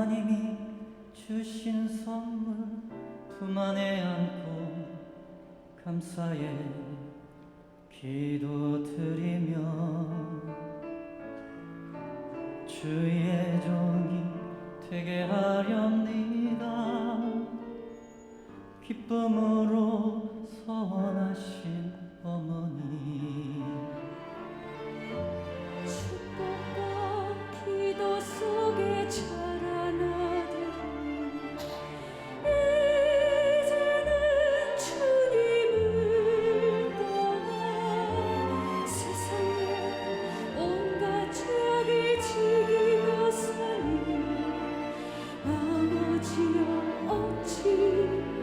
하나님이 주신 선물 품 안에 안고 감사의 기도드리며 주의 종이 되게 하렵니다. 기쁨으로 서원하신 어머니, 축복과 기도 속에 자란 아들이 이제는 주님을 떠나 세상에 온갖 죄악을 지기고 사니 아버지여 어찌합니까.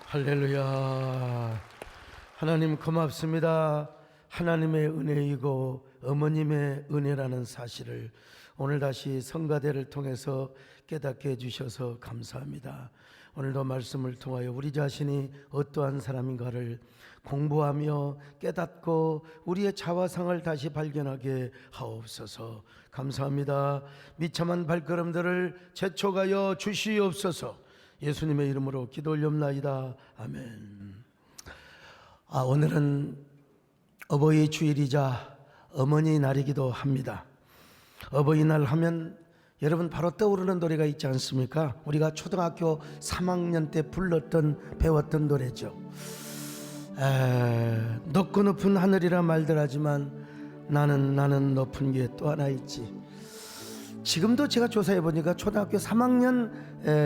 할렐루야. 하나님 고맙습니다. 하나님의 은혜이고 어머님의 은혜라는 사실을 오늘 다시 성가대를 통해서 깨닫게 해주셔서 감사합니다. 오늘도 말씀을 통하여 우리 자신이 어떠한 사람인가를 공부하며 깨닫고 우리의 자화상을 다시 발견하게 하옵소서. 감사합니다. 비참한 발걸음들을 재촉하여 주시옵소서. 예수님의 이름으로 기도 올렵나이다. 아멘. 오늘은 어버이 주일이자 어머니 날이기도 합니다. 어버이날 하면 여러분 바로 떠오르는 노래가 있지 않습니까? 우리가 초등학교 3학년 때 불렀던 배웠던 노래죠. 높고 높은 하늘이라 말들 하지만 나는 높은 게 또 하나 있지. 지금도 제가 조사해 보니까 초등학교 3학년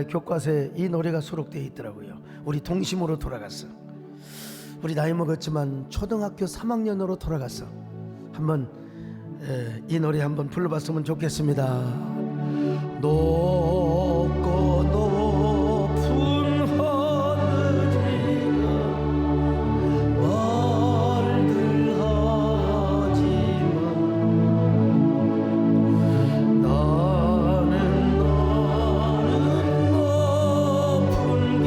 교과서에 이 노래가 수록되어 있더라고요. 우리 동심으로 돌아갔어. 우리 나이 먹었지만 초등학교 3학년으로 돌아갔어. 한번 이 노래 한번 불러봤으면 좋겠습니다. 높고 높은 하늘이여 말들 하지마 나는 높은 게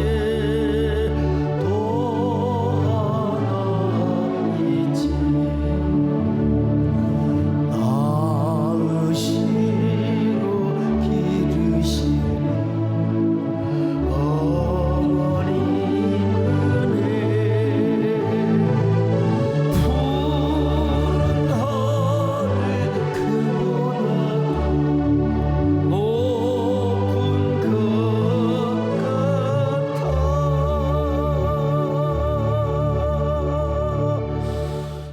또 하나 있지 낳으시고 기르시는 어머니 은혜 푸른 하늘 그보다 높은 것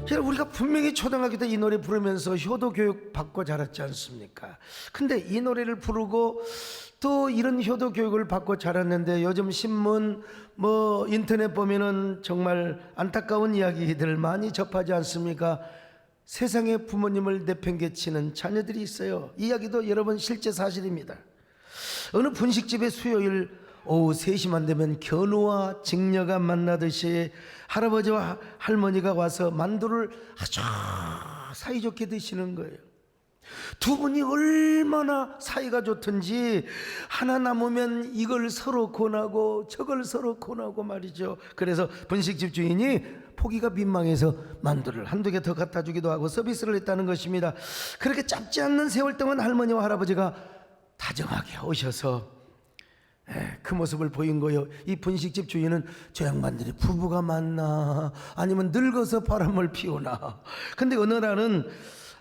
같아. 우리가 분명히 초등학교 때 이 노래 부르면서 효도 교육 받고 자랐지 않습니까? 근데 이 노래를 부르고 또 이런 효도 교육을 받고 자랐는데 요즘 신문 뭐 인터넷 보면은 정말 안타까운 이야기들 많이 접하지 않습니까? 세상에 부모님을 내팽개치는 자녀들이 있어요. 이 이야기도 여러분 실제 사실입니다. 어느 분식집의 수요일 오후 3시만 되면 견우와 직녀가 만나듯이 할아버지와 할머니가 와서 만두를 아주 사이좋게 드시는 거예요. 두 분이 얼마나 사이가 좋든지 하나 남으면 이걸 서로 권하고 저걸 서로 권하고 말이죠. 그래서 분식집 주인이 포기가 민망해서 만두를 한두 개 더 갖다 주기도 하고 서비스를 했다는 것입니다. 그렇게 짧지 않는 세월 동안 할머니와 할아버지가 다정하게 오셔서 그 모습을 보인 거예요. 이 분식집 주인은 저 양반들이 부부가 맞나 아니면 늙어서 바람을 피우나. 근데 어느 날은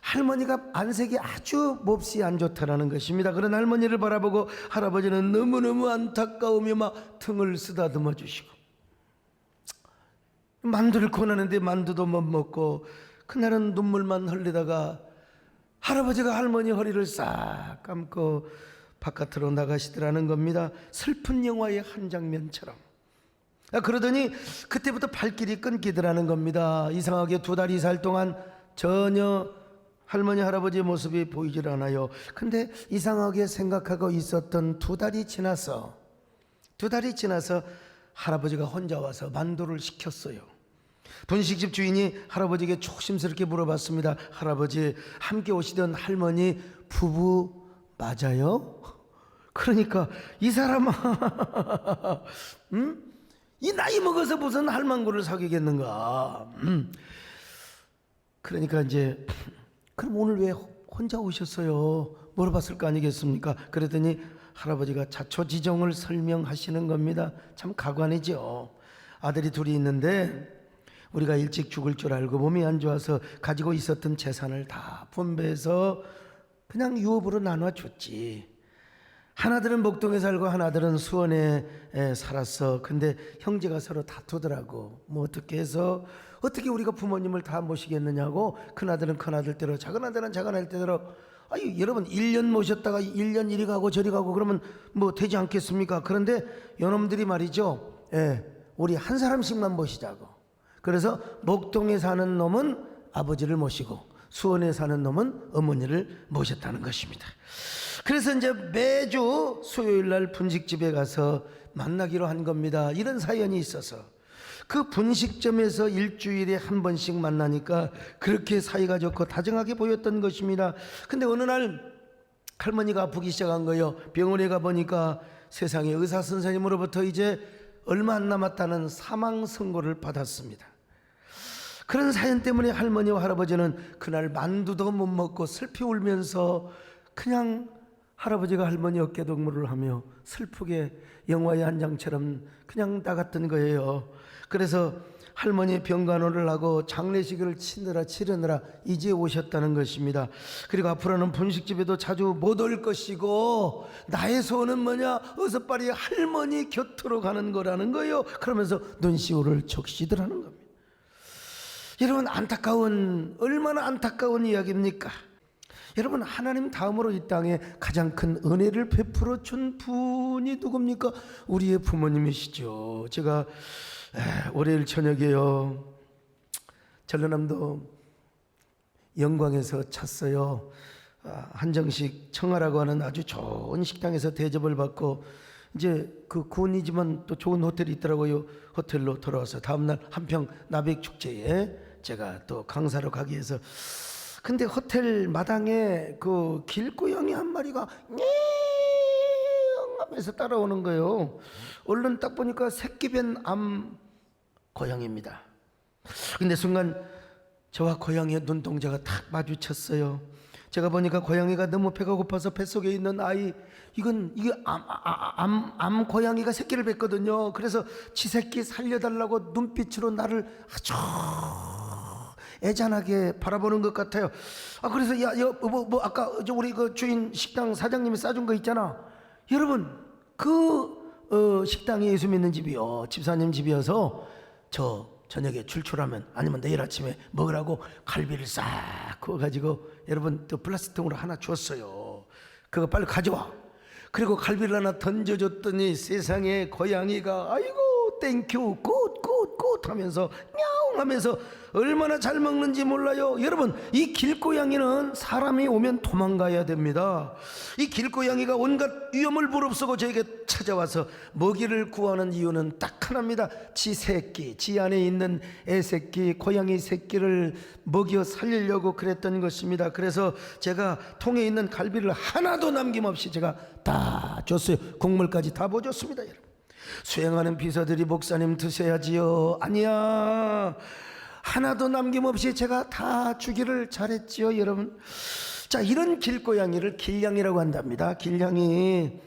할머니가 안색이 아주 몹시 안 좋다라는 것입니다. 그런 할머니를 바라보고 할아버지는 너무너무 안타까우며 막 등을 쓰다듬어 주시고 만두를 권하는데 만두도 못 먹고 그날은 눈물만 흘리다가 할아버지가 할머니 허리를 싹 감고 바깥으로 나가시더라는 겁니다. 슬픈 영화의 한 장면처럼. 그러더니 그때부터 발길이 끊기더라는 겁니다. 이상하게 2달 이상 동안 전혀 할머니 할아버지의 모습이 보이질 않아요. 근데 이상하게 생각하고 있었던 2달이 지나서 할아버지가 혼자 와서 만두를 시켰어요. 분식집 주인이 할아버지에게 조심스럽게 물어봤습니다. 할아버지, 함께 오시던 할머니 부부 맞아요? 그러니까 이 사람아 이 나이 먹어서 무슨 할망구를 사귀겠는가. 그러니까 이제 그럼 오늘 왜 혼자 오셨어요? 물어봤을 거 아니겠습니까? 그랬더니 할아버지가 자초지종을 설명하시는 겁니다. 참 가관이죠. 아들이 둘이 있는데 우리가 일찍 죽을 줄 알고 몸이 안 좋아서 가지고 있었던 재산을 다 분배해서 그냥 유업으로 나눠줬지. 하나들은 목동에 살고 하나들은 수원에 살았어. 근데 형제가 서로 다투더라고. 뭐 어떻게 해서 어떻게 우리가 부모님을 다 모시겠느냐고. 큰아들은 큰아들대로 작은아들은 작은아들대로. 아유 여러분 1년 모셨다가 1년 이리 가고 저리 가고 그러면 뭐 되지 않겠습니까? 그런데 요놈들이 말이죠. 우리 한 사람씩만 모시자고. 그래서 목동에 사는 놈은 아버지를 모시고 수원에 사는 놈은 어머니를 모셨다는 것입니다. 그래서 이제 매주 수요일 날 분식집에 가서 만나기로 한 겁니다. 이런 사연이 있어서 그 분식점에서 일주일에 한 번씩 만나니까 그렇게 사이가 좋고 다정하게 보였던 것입니다. 근데 어느 날 할머니가 아프기 시작한 거예요. 병원에 가보니까 세상에 의사 선생님으로부터 이제 얼마 안 남았다는 사망 선고를 받았습니다. 그런 사연 때문에 할머니와 할아버지는 그날 만두도 못 먹고 슬피 울면서 그냥 할아버지가 할머니 어깨 동무를 하며 슬프게 영화의 한 장처럼 그냥 나갔던 거예요. 그래서 할머니 병간호를 하고 장례식을 치르느라 이제 오셨다는 것입니다. 그리고 앞으로는 분식집에도 자주 못 올 것이고 나의 소원은 뭐냐? 어서 빨리 할머니 곁으로 가는 거라는 거예요. 그러면서 눈시울을 적시더라는 겁니다. 여러분, 얼마나 안타까운 이야기입니까? 여러분, 하나님 다음으로 이 땅에 가장 큰 은혜를 베풀어 준 분이 누굽니까? 우리의 부모님이시죠. 제가 월요일 저녁에요, 전라남도 영광에서 찼어요. 한정식 청하라고 하는 아주 좋은 식당에서 대접을 받고, 이제 그 군이지만 또 좋은 호텔이 있더라고요. 호텔로 돌아와서 다음날 한평 나백축제에 제가 또 강사로 가기 위해서, 근데 호텔 마당에 그 길고양이 한 마리가 냥 하면서 따라오는 거예요. 얼른 딱 보니까 새끼 뱀 고양이입니다. 근데 순간 저와 고양이의 눈동자가 탁 마주쳤어요. 제가 보니까 고양이가 너무 배가 고파서 뱃속에 있는 아이, 이게 암 고양이가 새끼를 뱉거든요. 그래서 지 새끼 살려달라고 눈빛으로 나를 아주 애잔하게 바라보는 것 같아요. 그래서 아까 우리 그 주인 식당 사장님이 싸준 거 있잖아. 여러분, 그 식당이 예수 믿는 집이요, 집사님 집이어서 저 저녁에 출출하면 아니면 내일 아침에 먹으라고 갈비를 싹 구워가지고 여러분 또 플라스틱통으로 하나 줬어요. 그거 빨리 가져와. 그리고 갈비를 하나 던져줬더니 세상에 고양이가 아이고 땡큐 굿 하면서 냐옹 하면서 얼마나 잘 먹는지 몰라요. 여러분, 이 길고양이는 사람이 오면 도망가야 됩니다. 이 길고양이가 온갖 위험을 무릅쓰고 저에게 찾아와서 먹이를 구하는 이유는 딱 하나입니다. 지 새끼, 지 안에 있는 애새끼, 고양이 새끼를 먹여 살리려고 그랬던 것입니다. 그래서 제가 통에 있는 갈비를 하나도 남김없이 제가 다 줬어요. 국물까지 다 부어줬습니다. 여러분, 수행하는 비서들이 목사님 드셔야지요. 아니야, 하나도 남김없이 제가 다 주기를 잘했지요. 여러분, 자, 이런 길고양이를 길냥이라고 한답니다. 길냥이.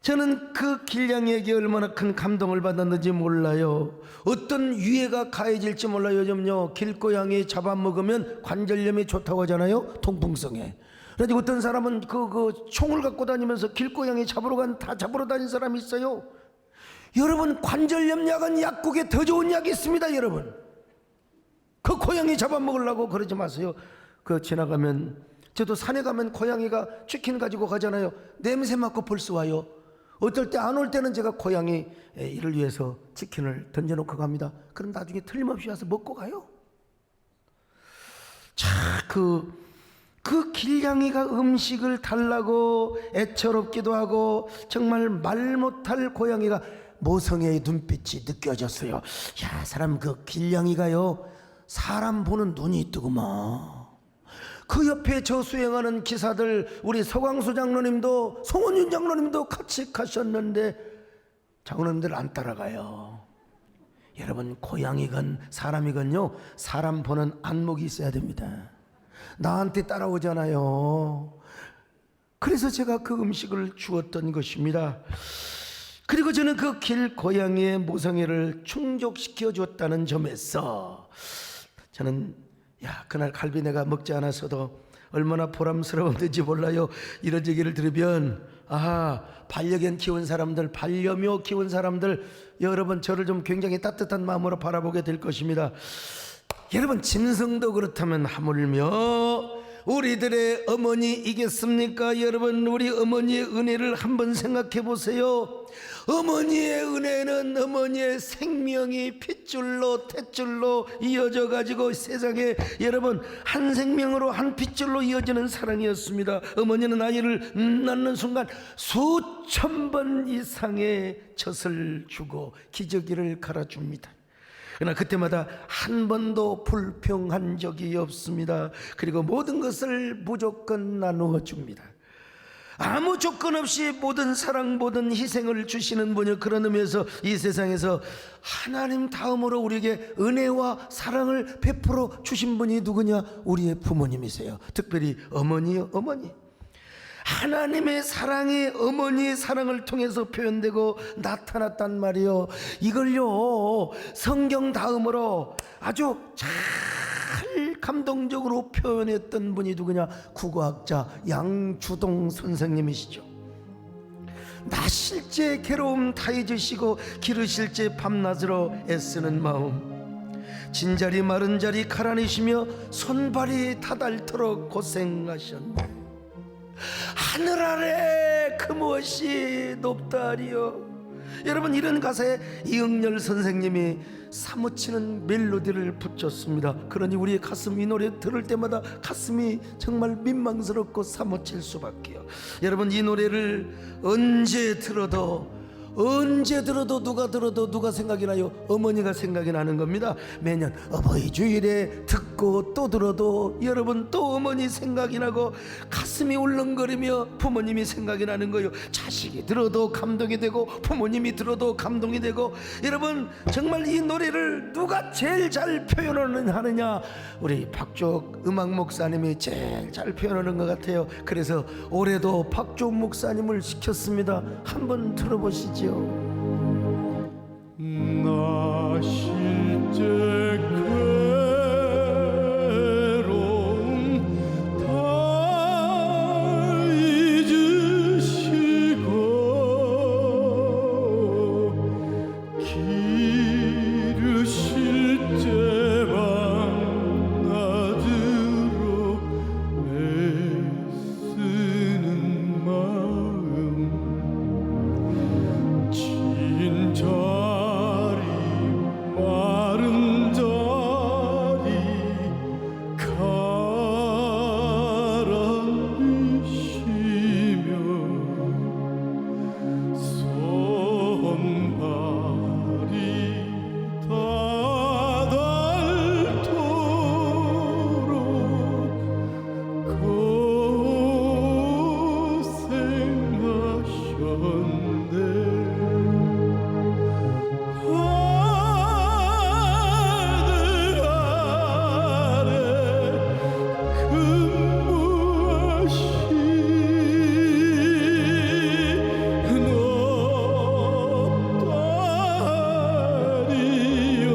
저는 그 길냥이에게 얼마나 큰 감동을 받았는지 몰라요. 어떤 유해가 가해질지 몰라요. 요즘요, 길고양이 잡아먹으면 관절염이 좋다고 하잖아요, 통풍성에. 그래서 어떤 사람은 그 총을 갖고 다니면서 길고양이 다 잡으러 다닌 사람이 있어요. 여러분, 관절염 약은 약국에 더 좋은 약이 있습니다. 여러분, 그 고양이 잡아먹으려고 그러지 마세요. 그 지나가면, 저도 산에 가면 고양이가 치킨 가지고 가잖아요. 냄새 맡고 벌써 와요. 어떨 때 안 올 때는 제가 고양이 이를 위해서 치킨을 던져놓고 갑니다. 그럼 나중에 틀림없이 와서 먹고 가요. 자, 그 길냥이가 음식을 달라고 애처롭기도 하고 정말 말 못할 고양이가 모성애의 눈빛이 느껴졌어요. 야, 사람, 그 길냥이가요, 사람 보는 눈이 뜨구만. 그 옆에 저 수행하는 기사들, 우리 서광수 장로님도 송원윤 장로님도 같이 가셨는데 장로님들 안 따라가요. 여러분, 고양이건 사람이건요, 사람 보는 안목이 있어야 됩니다. 나한테 따라오잖아요. 그래서 제가 그 음식을 주었던 것입니다. 그리고 저는 그 길고양이의 모성애를 충족시켜 줬다는 점에서 저는, 그날 갈비 내가 먹지 않았어도 얼마나 보람스러웠는지 몰라요. 이런 얘기를 들으면, 반려견 키운 사람들, 반려묘 키운 사람들, 여러분, 저를 좀 굉장히 따뜻한 마음으로 바라보게 될 것입니다. 여러분, 짐승도 그렇다면 하물며 우리들의 어머니이겠습니까? 여러분, 우리 어머니의 은혜를 한번 생각해 보세요. 어머니의 은혜는 어머니의 생명이 핏줄로 탯줄로 이어져 가지고 세상에, 여러분, 한 생명으로 한 핏줄로 이어지는 사랑이었습니다. 어머니는 아이를 낳는 순간 수천 번 이상의 젖을 주고 기저귀를 갈아줍니다. 그러나 그때마다 한 번도 불평한 적이 없습니다. 그리고 모든 것을 무조건 나누어 줍니다. 아무 조건 없이 모든 사랑, 모든 희생을 주시는 분이요. 그런 의미에서 이 세상에서 하나님 다음으로 우리에게 은혜와 사랑을 베풀어 주신 분이 누구냐? 우리의 부모님이세요. 특별히 어머니요, 어머니. 하나님의 사랑이 어머니의 사랑을 통해서 표현되고 나타났단 말이요. 이걸요, 성경 다음으로 아주 잘 감동적으로 표현했던 분이 누구냐? 국어학자 양주동 선생님이시죠. 나실제 괴로움 다 잊으시고 기르실제 밤낮으로 애쓰는 마음, 진자리 마른 자리 가라니시며 손발이 다닳도록 고생하셨네. 하늘 아래 그 무엇이 높다리요. 여러분, 이런 가사에 이응열 선생님이 사무치는 멜로디를 붙였습니다. 그러니 우리의 가슴, 이 노래 들을 때마다 가슴이 정말 민망스럽고 사무칠 수밖에요. 여러분, 이 노래를 언제 들어도 누가 들어도 누가 생각이 나요? 어머니가 생각이 나는 겁니다. 매년 어버이 주일에 듣고 또 들어도 여러분 또 어머니 생각이 나고 가슴이 울렁거리며 부모님이 생각이 나는 거예요. 자식이 들어도 감동이 되고 부모님이 들어도 감동이 되고. 여러분, 정말 이 노래를 누가 제일 잘 하느냐? 우리 박주옥 음악 목사님이 제일 잘 표현하는 것 같아요. 그래서 올해도 박주옥 목사님을 시켰습니다. 한번 들어보시죠. 나 실제 괴로움 다 잊으시고 기르실 때만 낮으로 애쓰는 마음 진자리 마른 자리 가라니시며 손발이 다닳도록 고생하셨네. 하늘 아래 그 무엇이 높다리요.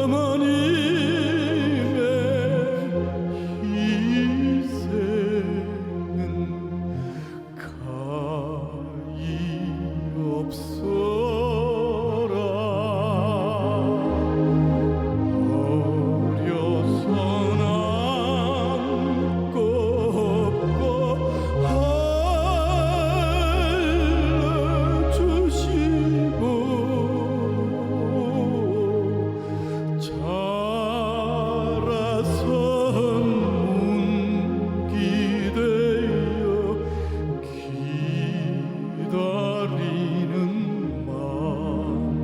어머님의 희생은 가히 없어라. 어려서 남고 없고 알려주시고 자라선 문기되어 기다리는 마음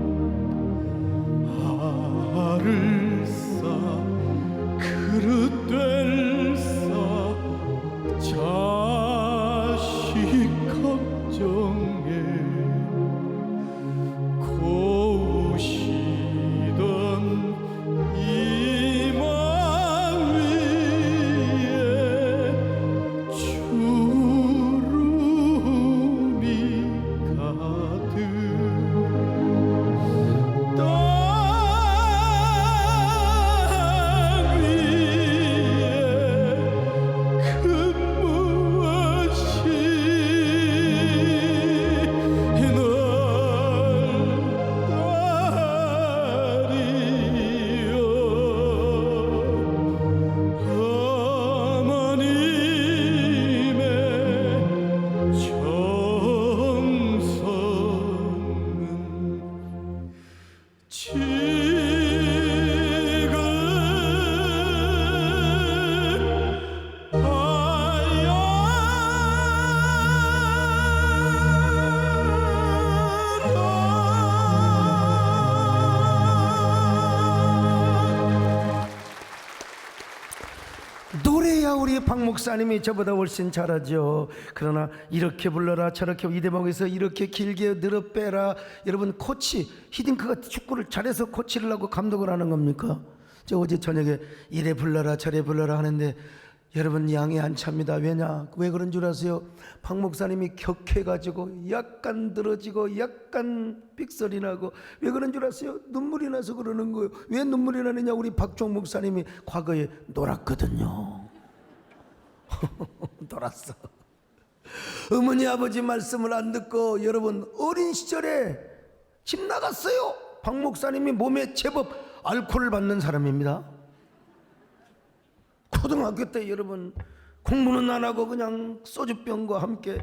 알을 쌓 그릇 될싸 자식 걱정에 고우시던 이마 위에 주름이 가득 땅 위에 그 무엇이 노래야 우리 박 목사님이 저보다 훨씬 잘하죠. 그러나 이렇게 불러라 저렇게 이 대목에서 이렇게 길게 늘어 빼라. 여러분, 코치 히딩크가 축구를 잘해서 코치를 하고 감독을 하는 겁니까? 저 어제 저녁에 이래 불러라 저래 불러라 하는데 여러분 양이 안 찹니다. 왜냐? 왜 그런 줄 아세요? 박 목사님이 격해가지고 약간 늘어지고 약간 삑소리 나고. 왜 그런 줄 아세요? 눈물이 나서 그러는 거예요. 왜 눈물이 나느냐? 우리 박종 목사님이 과거에 놀았거든요. 놀았어. 어머니 아버지 말씀을 안 듣고 여러분 어린 시절에 집 나갔어요. 박 목사님이 몸에 제법 알코올을 받는 사람입니다. 초등학교 때 여러분 공부는 안 하고 그냥 소주병과 함께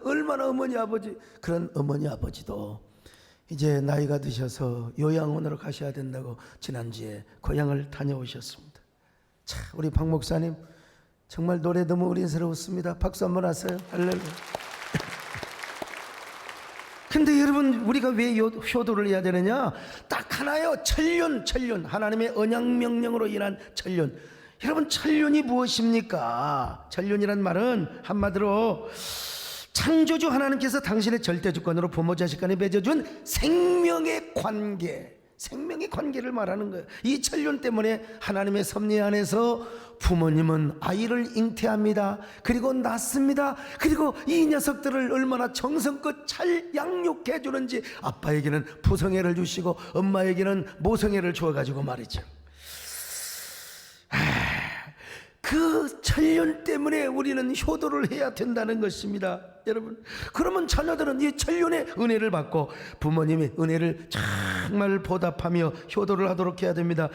얼마나 어머니 아버지, 그런 어머니 아버지도 이제 나이가 드셔서 요양원으로 가셔야 된다고 지난주에 고향을 다녀오셨습니다. 자, 우리 박 목사님 정말 노래 너무 어린스러웠습니다. 박수 한번 하세요. 할렐루야. 근데 여러분 우리가 왜 효도를 해야 되느냐? 딱 하나요. 천륜. 하나님의 언약 명령으로 인한 천륜. 여러분 천륜이 무엇입니까? 천륜이란 말은 한마디로 창조주 하나님께서 당신의 절대주권으로 부모 자식 간에 맺어준 생명의 관계를 말하는 거예요. 이 천륜 때문에 하나님의 섭리 안에서 부모님은 아이를 잉태합니다. 그리고 낳습니다. 그리고 이 녀석들을 얼마나 정성껏 잘 양육해 주는지 아빠에게는 부성애를 주시고 엄마에게는 모성애를 주어가지고 말이죠. 그 천륜 때문에 우리는 효도를 해야 된다는 것입니다. 여러분, 그러면 자녀들은 이 천륜의 은혜를 받고 부모님의 은혜를 정말 보답하며 효도를 하도록 해야 됩니다.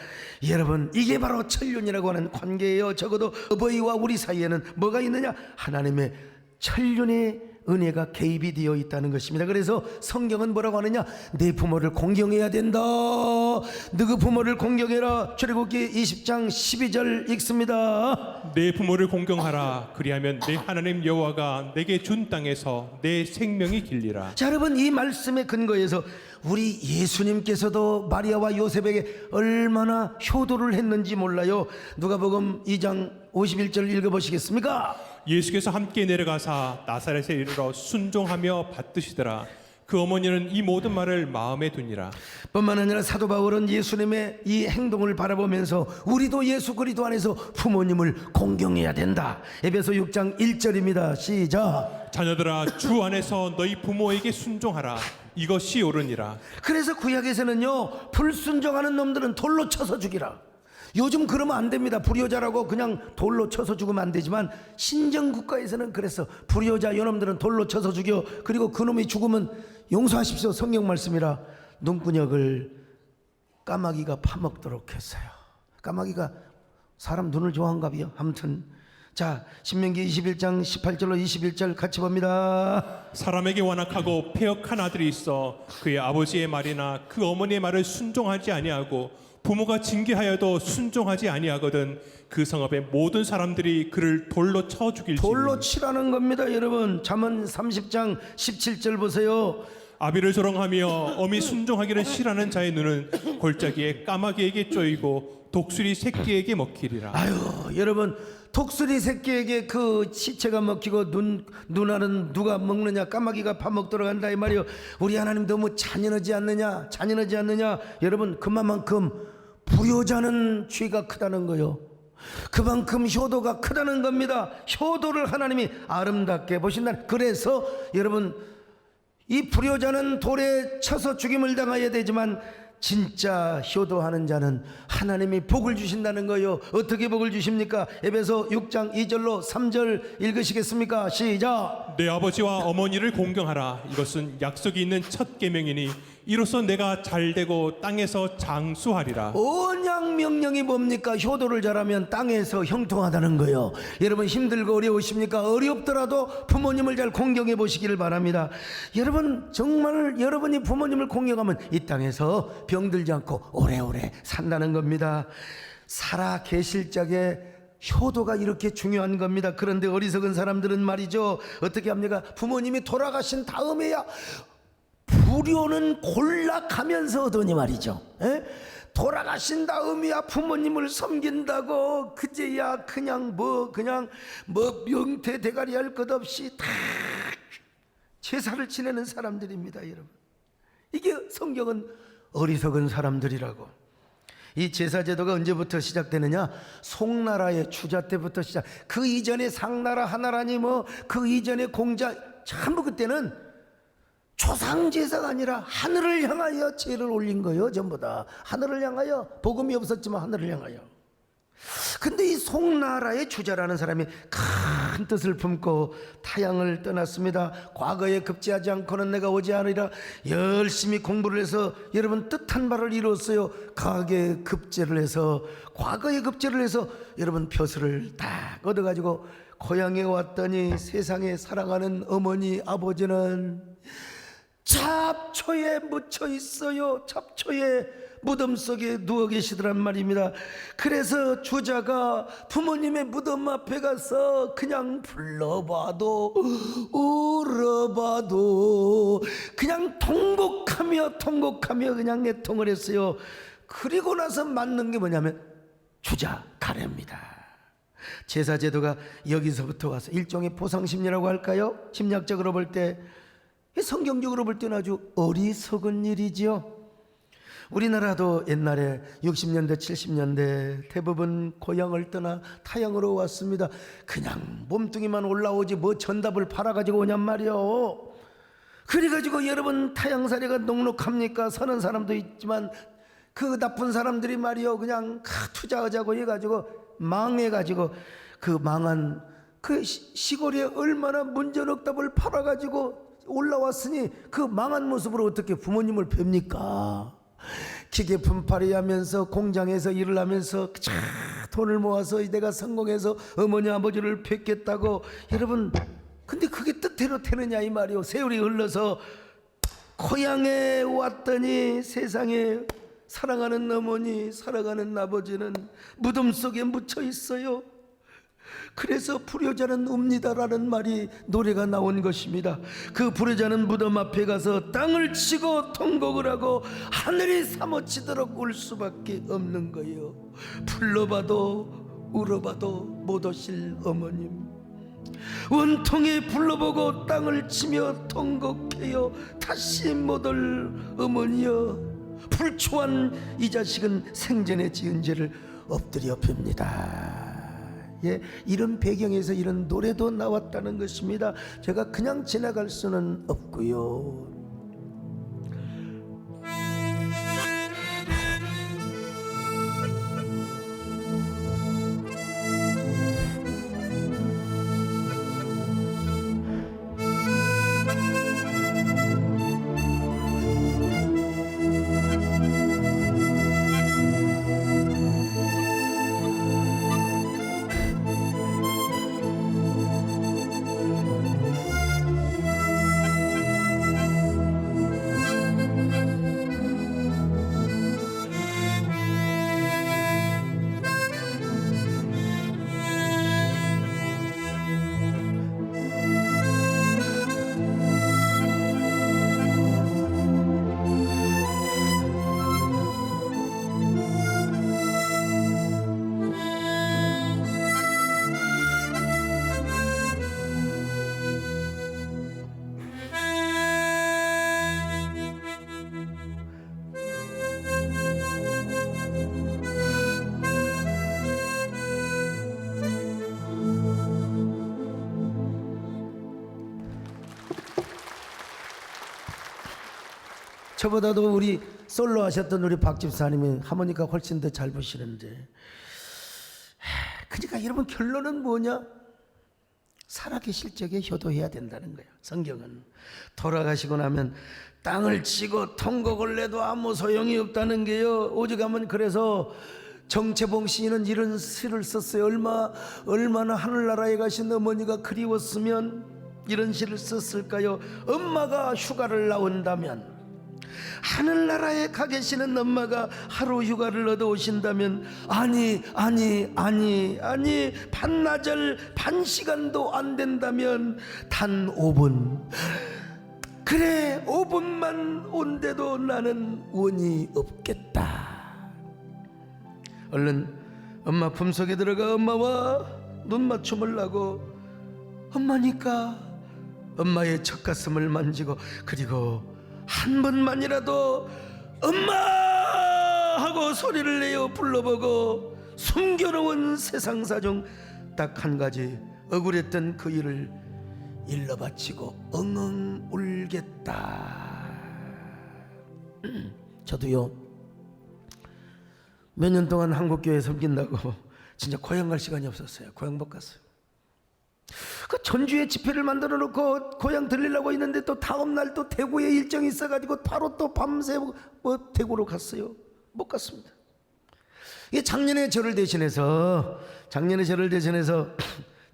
여러분, 이게 바로 천륜이라고 하는 관계예요. 적어도 어버이와 우리 사이에는 뭐가 있느냐? 하나님의 천륜의 은혜가 개입이 되어 있다는 것입니다. 그래서 성경은 뭐라고 하느냐? 네 부모를 공경해야 된다. 너희 부모를 공경해라. 출애굽기 20장 12절 읽습니다. 내 부모를 공경하라. 그리하면 내 하나님 여호와가 내게 준 땅에서 내 생명이 길리라. 자, 여러분, 이 말씀의 근거에서 우리 예수님께서도 마리아와 요셉에게 얼마나 효도를 했는지 몰라요. 누가복음 2장 51절 읽어보시겠습니까? 예수께서 함께 내려가사 나사렛에 이르러 순종하며 받드시더라. 그 어머니는 이 모든 말을 마음에 두니라. 뿐만 아니라 사도 바울은 예수님의 이 행동을 바라보면서 우리도 예수 그리스도 안에서 부모님을 공경해야 된다. 에베소 6장 1절입니다. 시작. 자녀들아, 주 안에서 너희 부모에게 순종하라. 이것이 옳으니라. 그래서 구약에서는요, 불순종하는 놈들은 돌로 쳐서 죽이라. 요즘 그러면 안 됩니다. 불효자라고 그냥 돌로 쳐서 죽으면 안 되지만 신정국가에서는 그래서 불효자 요놈들은 돌로 쳐서 죽여. 그리고 그놈이 죽으면 용서하십시오. 성경 말씀이라 눈구녕을 까마귀가 파먹도록 했어요. 까마귀가 사람 눈을 좋아한가봐요. 아무튼 자, 신명기 21장 18절로 21절 같이 봅니다. 사람에게 완악하고 패역한 아들이 있어 그의 아버지의 말이나 그 어머니의 말을 순종하지 아니하고 부모가 징계하여도 순종하지 아니하거든 그 성읍의 모든 사람들이 그를 돌로 쳐 죽일지니. 돌로 치라는 겁니다. 여러분, 잠언 30장 17절 보세요. 아비를 조롱하며 어미 순종하기를 싫어하는 자의 눈은 골짜기에 까마귀에게 쪼이고 독수리 새끼에게 먹히리라. 아유, 여러분, 독수리 새끼에게 그 시체가 먹히고 눈알은 누가 먹느냐? 까마귀가 파먹도록 한다 이 말이요. 우리 하나님 너무 잔인하지 않느냐? 여러분, 그만큼 불효자는 죄가 크다는 거요. 그만큼 효도가 크다는 겁니다. 효도를 하나님이 아름답게 보신다. 그래서 여러분, 이 불효자는 돌에 쳐서 죽임을 당해야 되지만 진짜 효도하는 자는 하나님이 복을 주신다는 거예요. 어떻게 복을 주십니까? 에베소 6장 2절로 3절 읽으시겠습니까? 시작. 내 아버지와 어머니를 공경하라. 이것은 약속이 있는 첫 계명이니 이로써 내가 잘되고 땅에서 장수하리라. 언약 명령이 뭡니까? 효도를 잘하면 땅에서 형통하다는 거예요. 여러분, 힘들고 어려우십니까? 어렵더라도 부모님을 잘 공경해 보시기를 바랍니다. 여러분, 정말 여러분이 부모님을 공경하면 이 땅에서 병들지 않고 오래오래 산다는 겁니다. 살아 계실 적에 효도가 이렇게 중요한 겁니다. 그런데 어리석은 사람들은 말이죠, 어떻게 합니까? 부모님이 돌아가신 다음에야 불효는 골락하면서 얻으니 말이죠. 돌아가신 다음이야 부모님을 섬긴다고 그제야 그냥 명태 대가리 할 것 없이 다 제사를 지내는 사람들입니다. 여러분, 이게 성경은 어리석은 사람들이라고. 이 제사 제도가 언제부터 시작되느냐? 송나라의 주자 때부터 시작. 그 이전에 상나라, 하나라니 그 이전에 공자, 전부 그때는 조상 제사가 아니라 하늘을 향하여 제를 올린 거예요. 전부 다 하늘을 향하여. 복음이 없었지만 하늘을 향하여. 근데 이 송나라의 주자라는 사람이 큰 뜻을 품고 타향을 떠났습니다. 과거에 급제하지 않고는 내가 오지 않으리라. 열심히 공부를 해서 여러분 뜻한 바를 이뤘어요. 강하게 급제를 해서, 과거에 급제를 해서 여러분 표서를 딱 얻어가지고 고향에 왔더니 세상에 사랑하는 어머니 아버지는 잡초에 묻혀 있어요. 잡초에 무덤 속에 누워 계시더란 말입니다. 그래서 주자가 부모님의 무덤 앞에 가서 그냥 불러봐도 울어봐도 그냥 통곡하며 그냥 애통을 했어요. 그리고 나서 맞는 게 뭐냐면 주자 가래입니다. 제사제도가 여기서부터 와서 일종의 보상심리라고 할까요? 심리학적으로 볼 때, 성경적으로 볼 때는 아주 어리석은 일이지요. 우리나라도 옛날에 60년대 70년대 대부분 고향을 떠나 타향으로 왔습니다. 그냥 몸뚱이만 올라오지 뭐 전답을 팔아가지고 오냔 말이요. 그래가지고 여러분 타향사례가 녹록합니까? 서는 사람도 있지만 그 나쁜 사람들이 말이요 그냥 투자하자고 해가지고 망해가지고 그 망한 그 시골에 얼마나 문전억답을 팔아가지고 올라왔으니 그 망한 모습으로 어떻게 부모님을 뵙니까? 기계 분팔이 하면서 공장에서 일을 하면서 돈을 모아서 내가 성공해서 어머니 아버지를 뵙겠다고. 여러분 근데 그게 뜻대로 되느냐 이 말이요. 세월이 흘러서 고향에 왔더니 세상에 사랑하는 어머니 사랑하는 아버지는 무덤 속에 묻혀 있어요. 그래서 불효자는 웁니다라는 말이 노래가 나온 것입니다. 그 불효자는 무덤 앞에 가서 땅을 치고 통곡을 하고 하늘이 사모치도록 울 수밖에 없는 거예요. 불러봐도 울어봐도 못 오실 어머님, 원통에 불러보고 땅을 치며 통곡해요. 다시 못 올 어머니여, 불초한 이 자식은 생전에 지은 죄를 엎드려 봅니다. 예, 이런 배경에서 이런 노래도 나왔다는 것입니다. 제가 그냥 지나갈 수는 없고요. 저보다도 우리 솔로 하셨던 우리 박 집사님이 하모니카 훨씬 더 잘 부시는데, 그러니까 여러분 결론은 뭐냐? 살아계실 적에 효도해야 된다는 거예요. 성경은 돌아가시고 나면 땅을 치고 통곡을 내도 아무 소용이 없다는 게요. 오죽하면 그래서 정채봉 시인은 이런 시를 썼어요. 얼마나 하늘나라에 가신 어머니가 그리웠으면 이런 시를 썼을까요? 엄마가 휴가를 나온다면, 하늘나라에 가 계시는 엄마가 하루 휴가를 얻어 오신다면, 아니 반나절 반 시간도 안 된다면 단 5분, 그래 5분만 온데도 나는 원이 없겠다. 얼른 엄마 품속에 들어가 엄마와 눈맞춤을 하고, 엄마니까 엄마의 젖가슴을 만지고, 그리고 한 번만이라도 엄마 하고 소리를 내어 불러보고 숨겨놓은 세상사 중 딱 한 가지 억울했던 그 일을 일러 바치고 엉엉 울겠다. 저도요 몇 년 동안 한국교회 섬긴다고 진짜 고향 갈 시간이 없었어요. 고향 못 갔어요. 그 전주에 집회를 만들어 놓고 고향 들리려고 했는데 또 다음 날 또 대구에 일정이 있어가지고 바로 또 밤새 뭐 대구로 갔어요. 못 갔습니다. 이게 작년에 저를 대신해서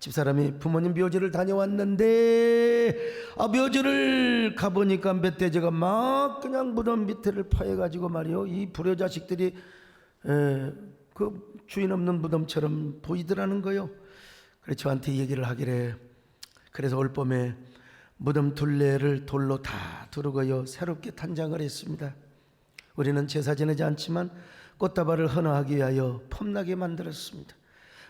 집사람이 부모님 묘지를 다녀왔는데 묘지를 가보니까 멧돼지가 막 그냥 무덤 밑에를 파해가지고 말이요, 이 불효자식들이 그 주인 없는 무덤처럼 보이더라는 거요. 그래서 저한테 얘기를 하기래, 그래서 올 봄에 무덤 둘레를 돌로 다 두르고요 새롭게 탄장을 했습니다. 우리는 제사 지내지 않지만 꽃다발을 헌화하기 위하여 폼나게 만들었습니다.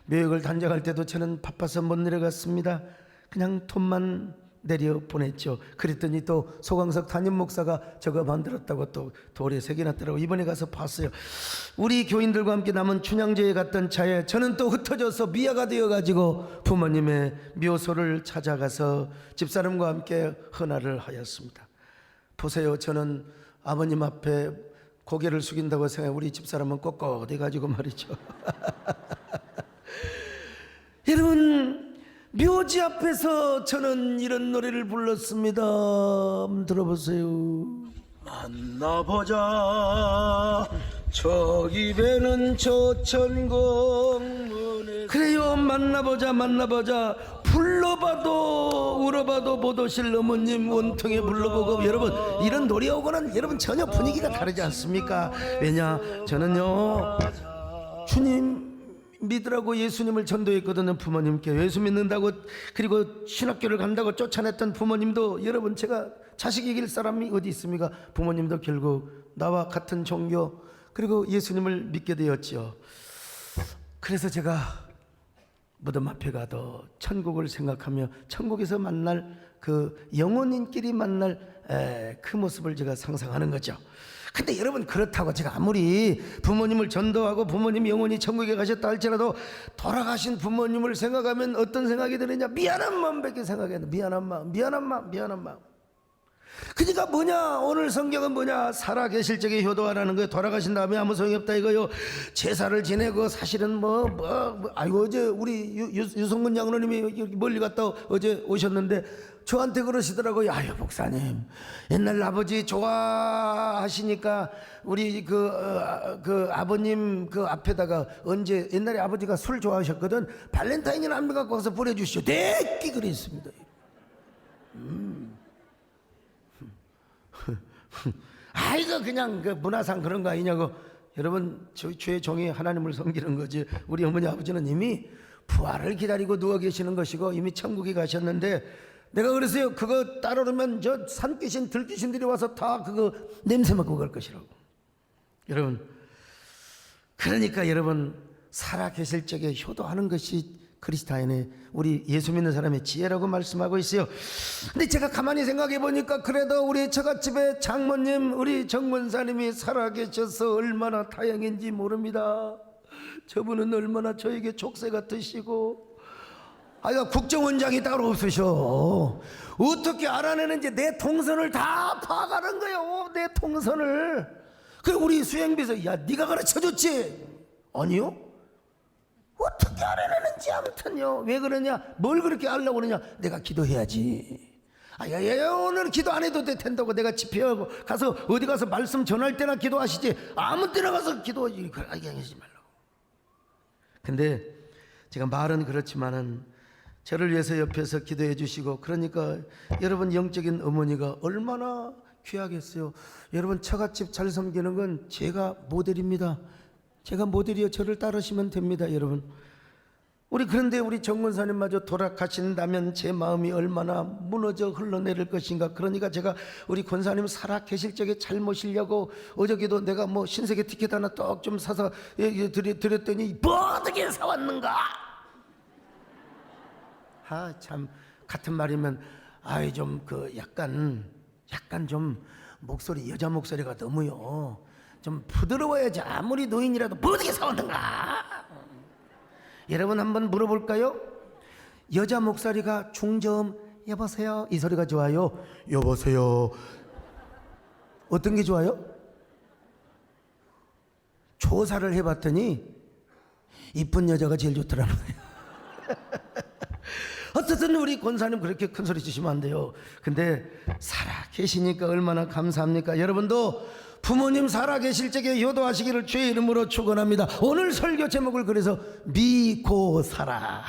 묘역을 단장할 때도 저는 바빠서 못 내려갔습니다. 그냥 돈만 내려 보냈죠. 그랬더니 또 소강석 담임 목사가 저거 만들었다고 또 돌에 새겨놨더라고. 이번에 가서 봤어요. 우리 교인들과 함께 남은 춘향제에 갔던 차에 저는 또 흩어져서 미아가 되어가지고 부모님의 묘소를 찾아가서 집사람과 함께 헌화를 하였습니다. 보세요, 저는 아버님 앞에 고개를 숙인다고 생각해 우리 집사람은 꼿꼿해가지고 말이죠. 여러분, 묘지 앞에서 저는 이런 노래를 불렀습니다. 한번 들어보세요. 만나보자 저기 배는 저천공문에. 그래요, 만나보자 불러봐도 울어봐도 못 오실 어머님 원통에 불러보고. 여러분, 이런 노래하고는 여러분 전혀 분위기가 다르지 않습니까? 왜냐, 저는요 주님 믿으라고 예수님을 전도했거든요. 부모님께 예수 믿는다고, 그리고 신학교를 간다고 쫓아냈던 부모님도, 여러분 제가 자식 이길 사람이 어디 있습니까? 부모님도 결국 나와 같은 종교 그리고 예수님을 믿게 되었죠. 그래서 제가 무덤 앞에 가도 천국을 생각하며 천국에서 만날 그 영혼인끼리 만날 그 모습을 제가 상상하는 거죠. 근데 여러분, 그렇다고 제가 아무리 부모님을 전도하고 부모님 영혼이 천국에 가셨다 할지라도 돌아가신 부모님을 생각하면 어떤 생각이 드느냐? 미안한 마음밖에 생각이 안 나. 미안한 마음. 그러니까 뭐냐, 오늘 성경은 뭐냐, 살아계실 적에 효도하라는 거예요. 돌아가신 다음에 아무 소용이 없다 이거요. 제사를 지내고 사실은 아이고, 어제 우리 유성근 장로님이 멀리 갔다 어제 오셨는데 저한테 그러시더라고요. 아유, 목사님, 옛날 아버지 좋아하시니까 우리 그 아버님 그 앞에다가 언제 옛날에 아버지가 술 좋아하셨거든. 발렌타인이나 한 명 갖고 와서 보내주시오. 내끼 그랬습니다. 이거 그냥 그 문화상 그런 거 아니냐고. 여러분, 주의 종이 하나님을 섬기는 거지. 우리 어머니 아버지는 이미 부활을 기다리고 누워 계시는 것이고 이미 천국에 가셨는데, 내가 그랬어요. 그거 따르면 저 산귀신 들귀신들이 와서 다 그거 냄새 맡고 갈 것이라고. 여러분, 그러니까 여러분, 살아 계실 적에 효도하는 것이 그리스도인의, 우리 예수 믿는 사람의 지혜라고 말씀하고 있어요. 근데 제가 가만히 생각해 보니까 그래도 우리 처갓집의 장모님, 우리 정문사님이 살아계셔서 얼마나 다행인지 모릅니다. 저분은 얼마나 저에게 족쇄 같으시고, 국정원장이 따로 없으셔. 어떻게 알아내는지 내 통선을 다 파가는 거예요. 내 통선을. 그래, 우리 수행비서, 야, 네가 가르쳐줬지? 아니요. 어떻게 알아내는지. 아무튼요. 왜 그러냐? 뭘 그렇게 알려고 그러냐? 내가 기도해야지. 오늘 기도 안 해도 될 텐다고 내가 집회하고 가서 어디 가서 말씀 전할 때나 기도하시지, 아무 때나 가서 기도하지 말라고. 근데 제가 말은 그렇지만은 저를 위해서 옆에서 기도해 주시고, 그러니까 여러분 영적인 어머니가 얼마나 귀하겠어요. 여러분, 처갓집 잘 섬기는 건 제가 모델입니다. 제가 모델이요. 저를 따르시면 됩니다, 여러분. 그런데 우리 정문사님마저 돌아가신다면 제 마음이 얼마나 무너져 흘러내릴 것인가. 그러니까 제가 우리 권사님 살아 계실 적에 잘 모시려고 어저께도 내가 신세계 티켓 하나 떡 좀 사서 드렸더니 어떻게 사왔는가? 참, 같은 말이면 좀 약간 좀 목소리, 여자 목소리가 너무요 좀 부드러워야지. 아무리 노인이라도 어떻게 사왔는가? 여러분, 한번 물어볼까요? 여자 목소리가 중저음, 여보세요, 이 소리가 좋아요? 여보세요, 어떤 게 좋아요? 조사를 해봤더니 이쁜 여자가 제일 좋더라는 거예요. 어쨌든 우리 권사님 그렇게 큰 소리 치시면 안 돼요. 근데 살아 계시니까 얼마나 감사합니까? 여러분도 부모님 살아 계실 적에 효도하시기를 주의 이름으로 축원합니다. 오늘 설교 제목을 그래서 미고사라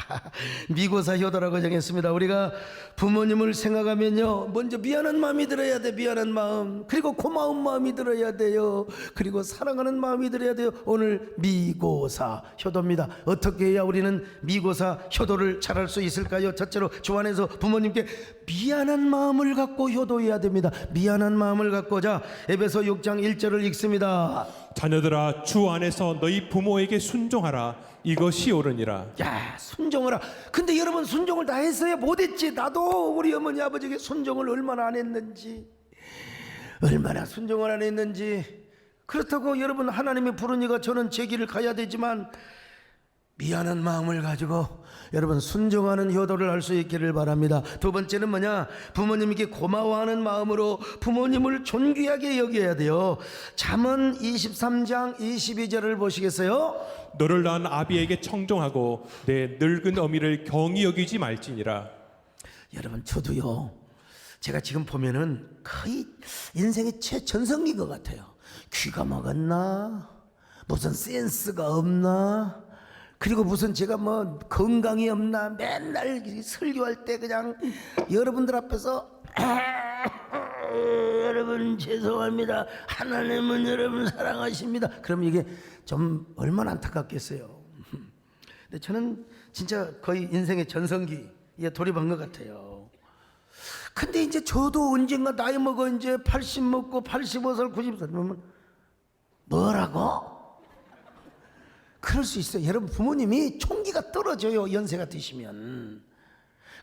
미고사 효도라고 정했습니다. 우리가 부모님을 생각하면요, 먼저 미안한 마음이 들어야 돼. 미안한 마음, 그리고 고마운 마음이 들어야 돼요. 그리고 사랑하는 마음이 들어야 돼요. 오늘 미고사 효도입니다. 어떻게 해야 우리는 미고사 효도를 잘할 수 있을까요? 첫째로 주 안에서 부모님께 미안한 마음을 갖고 효도해야 됩니다. 미안한 마음을 갖고. 자, 에베소 6장 1절을 읽습니다. 자녀들아 주 안에서 너희 부모에게 순종하라. 이것이 옳으니라. 야, 순종하라. 근데 여러분, 순종을 다 했어요? 못했지. 나도 우리 어머니 아버지에게 순종을 얼마나 안 했는지, 얼마나 순종을 안 했는지. 그렇다고 여러분, 하나님이 부르니까 저는 제 길을 가야 되지만 미안한 마음을 가지고 여러분 순종하는 효도를 할 수 있기를 바랍니다. 두 번째는 뭐냐? 부모님께 고마워하는 마음으로 부모님을 존귀하게 여겨야 돼요. 잠언 23장 22절을 보시겠어요? 너를 낳은 아비에게 청종하고 내 늙은 어미를 경히 여기지 말지니라. 여러분, 저도요, 제가 지금 보면은 거의 인생의 최전성기인 것 같아요. 귀가 먹었나? 무슨 센스가 없나? 그리고 무슨 제가 뭐 건강이 없나? 맨날 설교할 때 그냥 여러분들 앞에서 여러분 죄송합니다, 하나님은 여러분 사랑하십니다. 그럼 이게 좀 얼마나 안타깝겠어요. 근데 저는 진짜 거의 인생의 전성기에 돌입한 것 같아요. 근데 이제 저도 언젠가 나이 먹어 이제 80 먹고 85살 90살 되면 뭐라고? 그럴 수 있어요. 여러분, 부모님이 총기가 떨어져요, 연세가 드시면.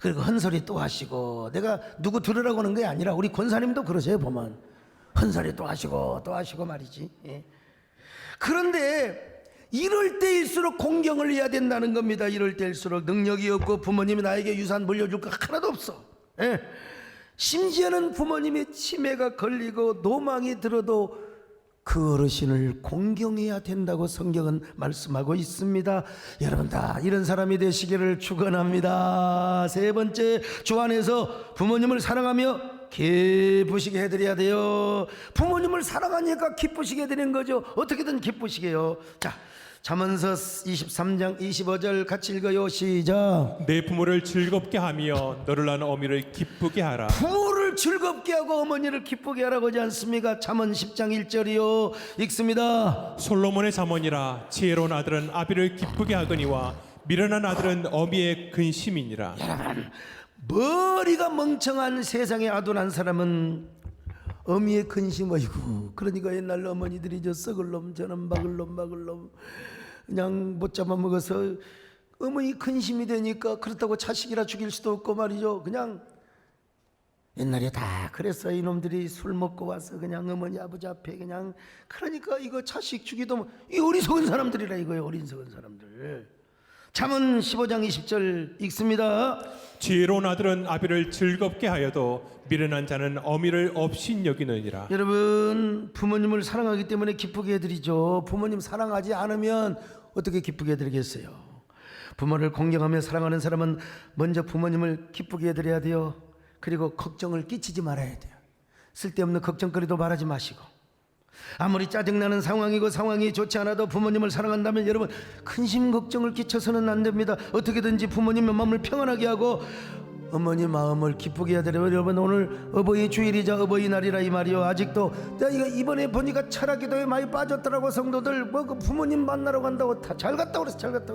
그리고 헛소리 또 하시고, 내가 누구 들으라고 하는 게 아니라 우리 권사님도 그러세요. 보면 헛소리 또 하시고 말이지. 예. 그런데 이럴 때일수록 공경을 해야 된다는 겁니다. 이럴 때일수록 능력이 없고 부모님이 나에게 유산 물려줄 거 하나도 없어. 예. 심지어는 부모님의 치매가 걸리고 노망이 들어도 그 어르신을 공경해야 된다고 성경은 말씀하고 있습니다. 여러분 다 이런 사람이 되시기를 축원합니다. 세 번째, 주 안에서 부모님을 사랑하며 기쁘시게 해드려야 돼요. 부모님을 사랑하니까 기쁘시게 해드리는 거죠. 어떻게든 기쁘시게 해요. 자, 잠언서 23장 25절 같이 읽어요. 시작. 내 부모를 즐겁게 하며 너를 낳은 어미를 기쁘게 하라. 부모를 즐겁게 하고 어머니를 기쁘게 하라고 하지 않습니까? 잠언 10장 1절이요. 읽습니다. 솔로몬의 잠언이라. 지혜로운 아들은 아비를 기쁘게 하거니와 미련한 아들은 어미의 근심이니라. 여러분, 머리가 멍청한 세상에 아둔한 사람은 어미의 근심. 어이구, 그러니까 옛날 어머니들이 저 썩을 놈 저놈 막을 놈 그냥 못 잡아먹어서 어머니 근심이 되니까 그렇다고 자식이라 죽일 수도 없고 말이죠. 그냥 옛날에 다 그랬어요. 이놈들이 술 먹고 와서 그냥 어머니 아버지 앞에 그냥, 그러니까 이거 자식 죽이도 이 어리석은 사람들이라 이거예요. 어리석은 사람들. 잠언 15장 20절 읽습니다. 지혜로운 아들은 아비를 즐겁게 하여도 미련한 자는 어미를 업신 여기느니라. 여러분, 부모님을 사랑하기 때문에 기쁘게 해드리죠. 부모님 사랑하지 않으면 어떻게 기쁘게 해드리겠어요? 부모를 공경하며 사랑하는 사람은 먼저 부모님을 기쁘게 해드려야 돼요. 그리고 걱정을 끼치지 말아야 돼요. 쓸데없는 걱정거리도 말하지 마시고, 아무리 짜증나는 상황이고 상황이 좋지 않아도 부모님을 사랑한다면 여러분 근심 걱정을 끼쳐서는 안 됩니다. 어떻게든지 부모님의 마음을 평안하게 하고 어머니 마음을 기쁘게 해야 돼요. 여러분, 오늘 어버이 주일이자 어버이날이라 이 말이요. 아직도 이거 이번에 보니까 철학기도에 많이 빠졌더라고. 성도들 뭐 그 부모님 만나러 간다고 다 잘 갔다 그래서 잘 갔다.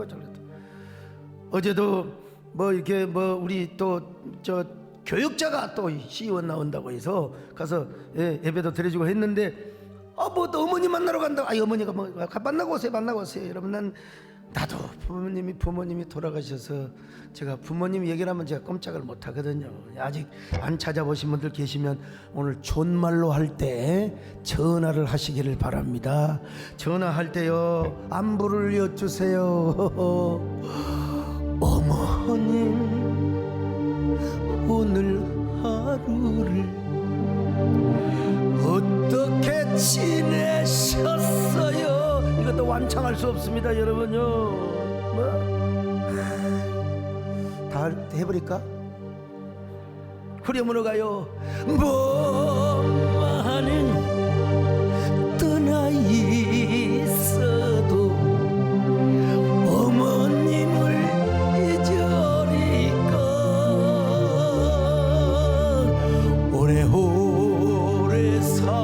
어제도 뭐 이렇게 뭐 우리 또 저 교육자가 또 시의원 나온다고 해서 가서 예배도 드려주고 했는데, 뭐 또 어머니 만나러 간다. 어머니가 뭐 만나고 오세요. 여러분, 나도 부모님이 돌아가셔서 제가 부모님 얘기를 하면 제가 꼼짝을 못 하거든요. 아직 안 찾아보신 분들 계시면 오늘 존말로 할 때 전화를 하시기를 바랍니다. 전화할 때요, 안부를 여쭈세요. 어머님, 오늘 하루를 어떻게 지내셨어요? 이것도 완창할 수 없습니다, 여러분요. 다 해버릴까? 후렴으로 가요. 뭐만은 떠나 있어도 어머님을 잊으리까 오래오래 사세요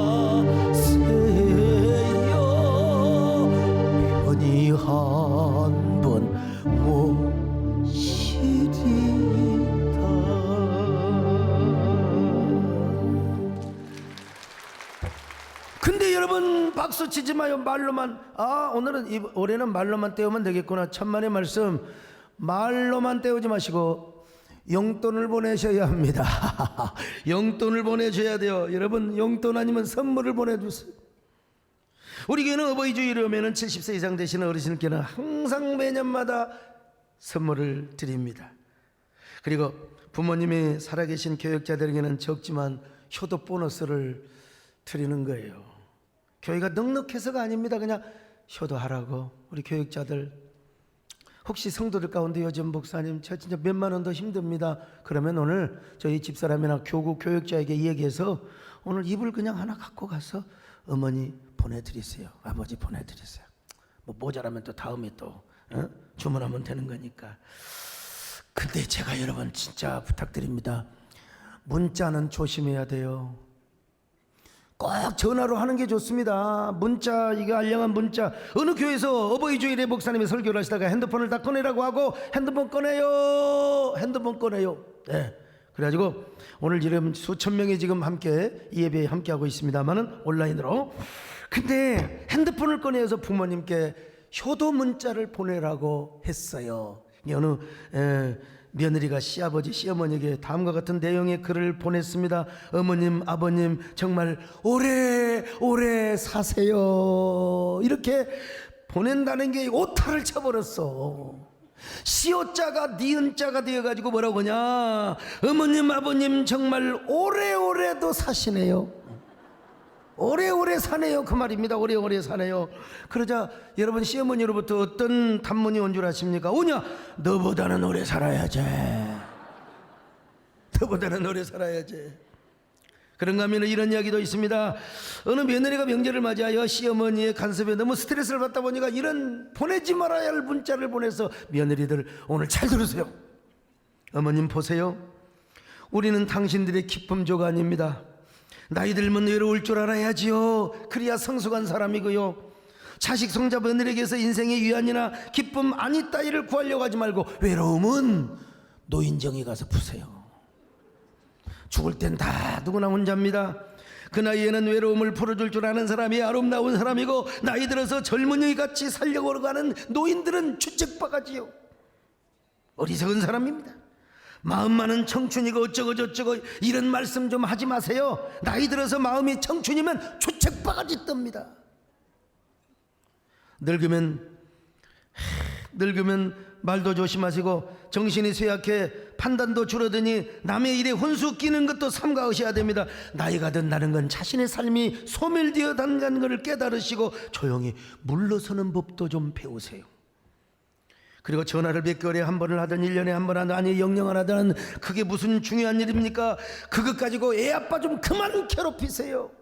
편히 한번 모시리다. 근데 여러분 박수 치지 마요. 말로만 오늘은 올해는 말로만 때우면 되겠구나. 천만의 말씀. 말로만 때우지 마시고 용돈을 보내셔야 합니다. 용돈을 보내셔야 돼요. 여러분 용돈 아니면 선물을 보내주세요. 우리 교회는 어버이 주일이 오면 70세 이상 되시는 어르신께는 항상 매년마다 선물을 드립니다. 그리고 부모님이 살아계신 교역자들에게는 적지만 효도 보너스를 드리는 거예요. 교회가 넉넉해서가 아닙니다. 그냥 효도하라고. 우리 교역자들 혹시 성도들 가운데 요즘 목사님 제가 진짜 몇만 원 더 힘듭니다. 그러면 오늘 저희 집사람이나 교구 교역자에게 얘기해서 오늘 이불 그냥 하나 갖고 가서 어머니 보내드리세요. 아버지 보내드리세요. 뭐 모자라면 또 다음에 또 주문하면 되는 거니까. 근데 제가 여러분 진짜 부탁드립니다. 문자는 조심해야 돼요. 꼭 전화로 하는 게 좋습니다. 문자, 이게 알량한 문자. 어느 교회에서 어버이 주일에 목사님이 설교를 하시다가 핸드폰을 다 꺼내라고 하고 핸드폰 꺼내요. 네. 그래가지고 오늘 지금 수천 명이 지금 함께 이 예배에 함께 하고 있습니다만은 온라인으로. 근데 핸드폰을 꺼내서 부모님께 효도 문자를 보내라고 했어요. 어느 며느리가 시아버지 시어머니에게 다음과 같은 내용의 글을 보냈습니다. 어머님 아버님 정말 오래오래 사세요. 이렇게 보낸다는 게 오타를 쳐버렸어. 시오자가 니은자가 되어가지고 뭐라고 하냐. 어머님 아버님 정말 오래오래도 사시네요. 오래오래 사네요 그 말입니다. 오래오래 사네요. 그러자 여러분 시어머니로부터 어떤 단문이 온 줄 아십니까? 오냐 너보다는 오래 살아야지. 너보다는 오래 살아야지. 그런가 하면 이런 이야기도 있습니다. 어느 며느리가 명절을 맞이하여 시어머니의 간섭에 너무 스트레스를 받다 보니까 이런 보내지 말아야 할 문자를 보내서 며느리들 오늘 잘 들으세요. 어머님 보세요. 우리는 당신들의 기쁨조가 아닙니다. 나이 들면 외로울 줄 알아야지요. 그래야 성숙한 사람이고요. 자식 성자 며느리에게서 인생의 위안이나 기쁨 아니 따위를 구하려고 하지 말고 외로움은 노인정에 가서 푸세요. 죽을 땐 다 누구나 혼자입니다. 그 나이에는 외로움을 풀어줄 줄 아는 사람이 아름다운 사람이고 나이 들어서 젊은이 같이 살려고 하는 노인들은 주책바가지요. 어리석은 사람입니다. 마음만은 청춘이고 어쩌고 저쩌고 이런 말씀 좀 하지 마세요. 나이 들어서 마음이 청춘이면 주책바가지 뜹니다. 늙으면 말도 조심하시고 정신이 쇠약해 판단도 줄어드니 남의 일에 혼수 끼는 것도 삼가하셔야 됩니다. 나이가 든다는 건 자신의 삶이 소멸되어 간다는 것을 깨달으시고 조용히 물러서는 법도 좀 배우세요. 그리고 전화를 몇 개월에 한 번을 하든 1년에 한 번 하든 아니 영영을 하든 그게 무슨 중요한 일입니까? 그것 가지고 애 아빠 좀 그만 괴롭히세요.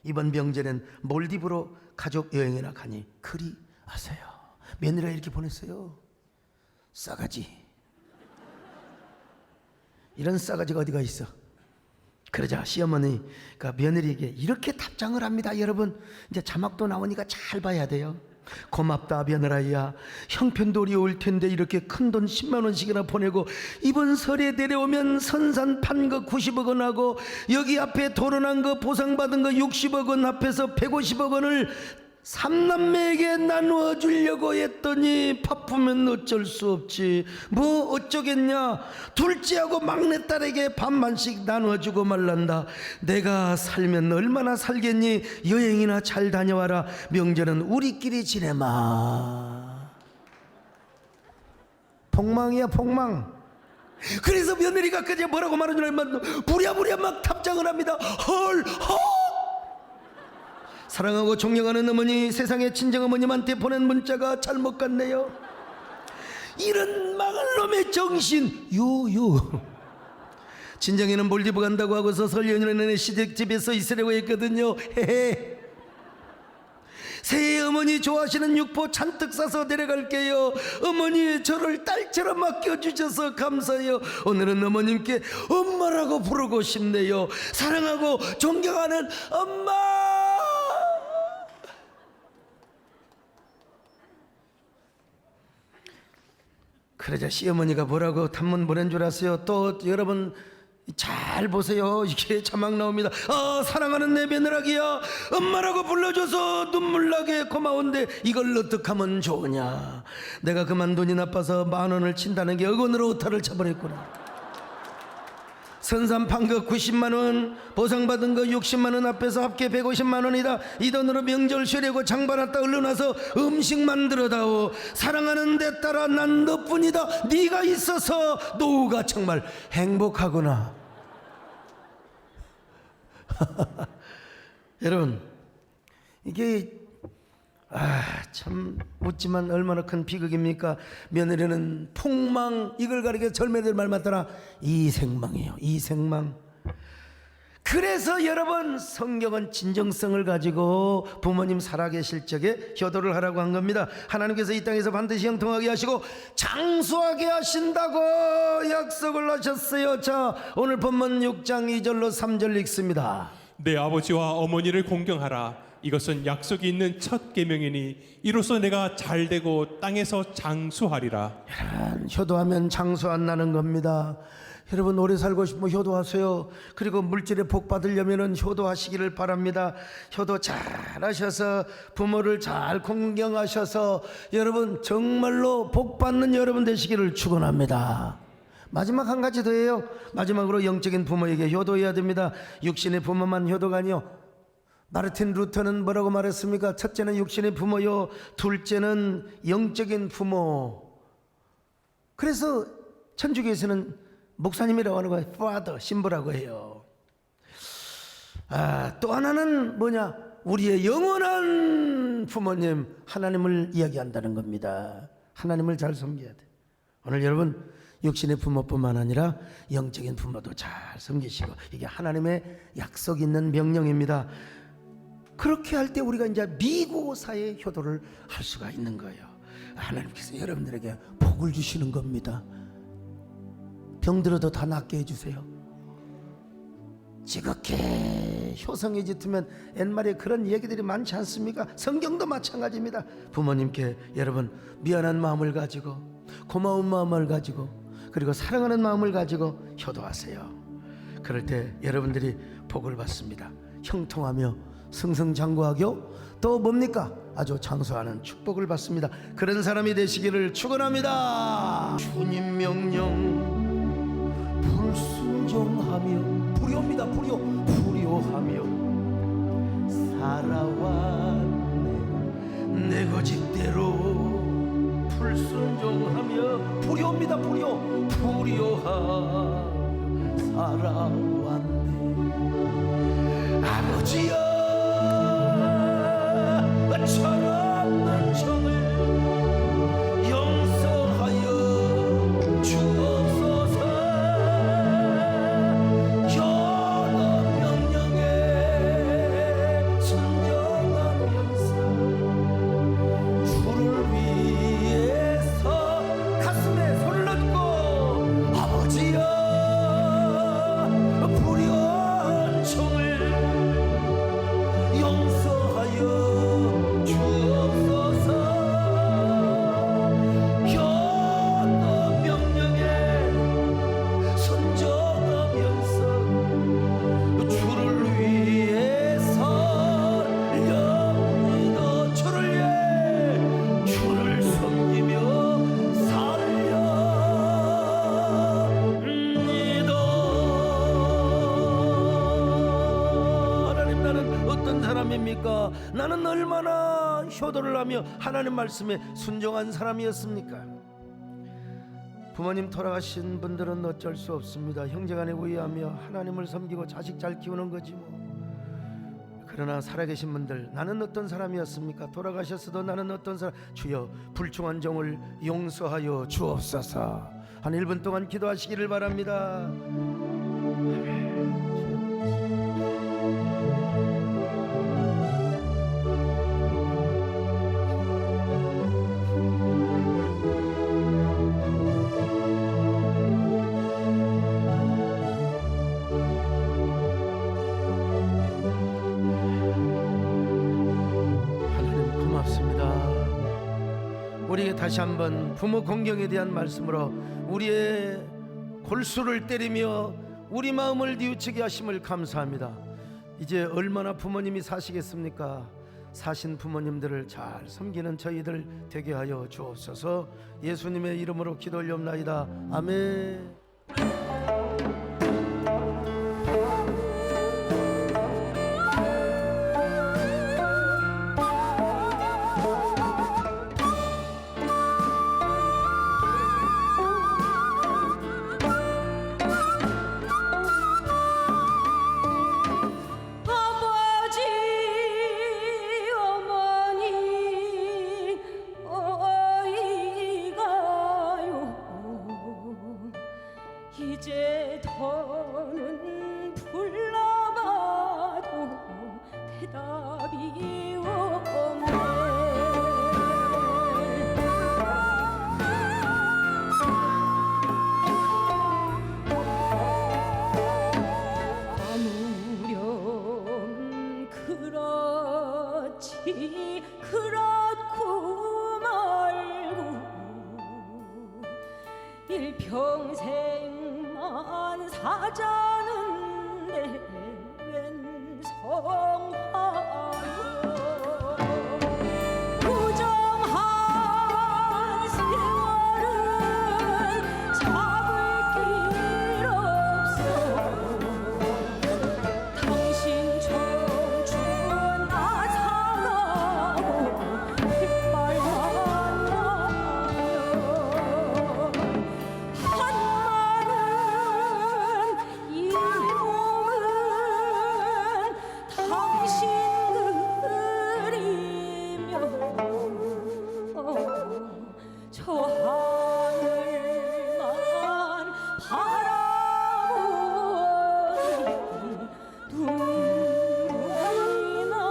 이번 명절엔 몰디브로 가족 여행이나 가니 그리 하세요. 며느리가 이렇게 보냈어요. 싸가지. 이런 싸가지가 어디가 있어. 그러자 시어머니가 며느리에게 이렇게 답장을 합니다. 여러분 이제 자막도 나오니까 잘 봐야 돼요. 고맙다 며느라야. 형편도 어려울 텐데 이렇게 큰돈 10만 원씩이나 보내고 이번 설에 내려오면 선산 판 거 90억 원 하고 여기 앞에 토론한 거 보상받은 거 60억 원 합해서 150억 원을 3남매에게 나누어 주려고 했더니 바쁘면 어쩔 수 없지. 뭐 어쩌겠냐. 둘째하고 막내딸에게 반반씩 나눠주고 말란다. 내가 살면 얼마나 살겠니. 여행이나 잘 다녀와라. 명절은 우리끼리 지내마. 폭망이야 폭망. 그래서 며느리가 그제 뭐라고 말하는 줄 알면 부랴부랴 막 답장을 합니다. 헐. 사랑하고 존경하는 어머니, 세상의 친정어머님한테 보낸 문자가 잘못 갔네요. 이런 망할 놈의 정신 유유. 친정에는 몰디브 간다고 하고서 설 연휴 내내 시댁집에서 있으려고 했거든요. 헤헤. 새해 어머니 좋아하시는 육포 잔뜩 싸서 데려갈게요. 어머니 저를 딸처럼 맡겨주셔서 감사해요. 오늘은 어머님께 엄마라고 부르고 싶네요. 사랑하고 존경하는 엄마. 그러자 시어머니가 뭐라고 단문 보낸 줄 아세요? 또 여러분 잘 보세요. 이게 자막 나옵니다. 사랑하는 내 며느라기야, 엄마라고 불러줘서 눈물 나게 고마운데 이걸 어떡하면 좋으냐. 내가 그만 돈이 나빠서 10,000원을 친다는 게 억원으로 오타를 쳐버렸구나. 선산 판거 90만원, 보상받은 거 60만원 앞에서 합계 150만원이다. 이 돈으로 명절 쉬려고 장봐놨다 얼른 와서 음식 만들어다오. 사랑하는 내 딸아, 난 너뿐이다. 네가 있어서 노후가 정말 행복하구나. 여러분, 이게 참 웃지만 얼마나 큰 비극입니까? 며느리는 폭망, 이걸 가리켜 젊은이들 말 맞더라, 이생망이에요. 이생망. 그래서 여러분, 성경은 진정성을 가지고 부모님 살아계실 적에 효도를 하라고 한 겁니다. 하나님께서 이 땅에서 반드시 형통하게 하시고 장수하게 하신다고 약속을 하셨어요. 자, 오늘 본문 6장 2절로 3절 읽습니다. 내 아버지와 어머니를 공경하라. 이것은 약속이 있는 첫 계명이니 이로써 내가 잘되고 땅에서 장수하리라. 효도하면 장수 안 나는 겁니다. 여러분, 오래 살고 싶으면 효도하세요. 그리고 물질에 복 받으려면 효도하시기를 바랍니다. 효도 잘 하셔서 부모를 잘 공경하셔서 여러분 정말로 복 받는 여러분 되시기를 축원합니다. 마지막 한 가지 더 해요. 마지막으로 영적인 부모에게 효도해야 됩니다. 육신의 부모만 효도가 아니요, 마르틴 루터는 뭐라고 말했습니까? 첫째는 육신의 부모요, 둘째는 영적인 부모. 그래서 천주교에서는 목사님이라고 하는 거예요. Father, 신부라고 해요. 또 하나는 뭐냐? 우리의 영원한 부모님, 하나님을 이야기한다는 겁니다. 하나님을 잘 섬겨야 돼. 오늘 여러분, 육신의 부모뿐만 아니라 영적인 부모도 잘 섬기시고, 이게 하나님의 약속 있는 명령입니다. 그렇게 할 때 우리가 이제 미고사의 효도를 할 수가 있는 거예요. 하나님께서 여러분들에게 복을 주시는 겁니다. 병들어도 다 낫게 해주세요. 지극히 효성이 짙으면 옛말에 그런 얘기들이 많지 않습니까? 성경도 마찬가지입니다. 부모님께 여러분 미안한 마음을 가지고, 고마운 마음을 가지고, 그리고 사랑하는 마음을 가지고 효도하세요. 그럴 때 여러분들이 복을 받습니다. 형통하며 승승장구하고 또 뭡니까? 아주 장수하는 축복을 받습니다. 그런 사람이 되시기를 축원합니다. 주님 명령 불순종하며 불효입니다. 불효하며 살아왔네. 내 고집대로 불순종하며 불효입니다. 불효하며 살아왔네. 아버지여, 철없는 정을 용서하여 주옵소서. 효도 명령에 순종하면서 주를 위해서 가슴에 손을 얹고 아버지여, 불효한 정을 용서하여 주옵소서. 효도 명령에 순종하면서 주를 위해서 렵니다. 주를 위해 주를 섬기며 살렵니다. 하나님, 나는 어떤 사람입니까? 나는 얼마나 효도를 하며 하나님 말씀에 순종한 사람이었습니까? 부모님 돌아가신 분들은 어쩔 수 없습니다. 형제간에 우애하며 하나님을 섬기고 자식 잘 키우는 거지 뭐. 그러나 살아계신 분들, 나는 어떤 사람이었습니까? 돌아가셨어도 나는 어떤 사람, 주여 불충한 종을 용서하여 주옵소서. 한 1분 동안 기도하시기를 바랍니다. 우리에게 다시 한번 부모 공경에 대한 말씀으로 우리의 골수를 때리며 우리 마음을 뉘우치게 하심을 감사합니다. 이제 얼마나 부모님이 사시겠습니까? 사신 부모님들을 잘 섬기는 저희들 되게 하여 주옵소서. 예수님의 이름으로 기도 올려옵나이다. 아멘. 이제 더는 불러봐도 대답이 없네. 아무렴 그렇지 그렇고 말고 일평생만 사자는데 웬 성화요. 부정한 세월은 잡을 길 없어. 당신 청춘 다 상하고 핏발만 나요. 이 몸은 당신 그리며 저 하늘만 바라보니 눈물이 나네.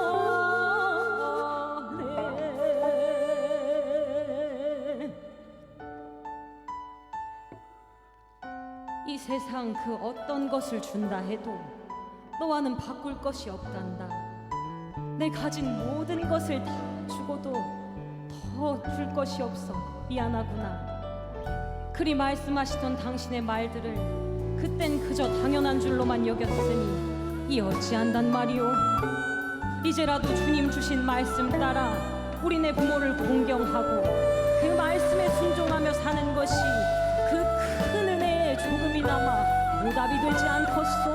이 세상 그 어떤 것을 준다 해도 너와는 바꿀 것이 없단다. 내 가진 모든 것을 다 주고도 더 줄 것이 없어 미안하구나. 그리 말씀하시던 당신의 말들을 그땐 그저 당연한 줄로만 여겼으니 이 어찌한단 말이오. 이제라도 주님 주신 말씀 따라 우리네 부모를 공경하고 그 말씀에 순종하며 사는 것이 그 큰 은혜에 조금이나마 보답이 되지 않겠소.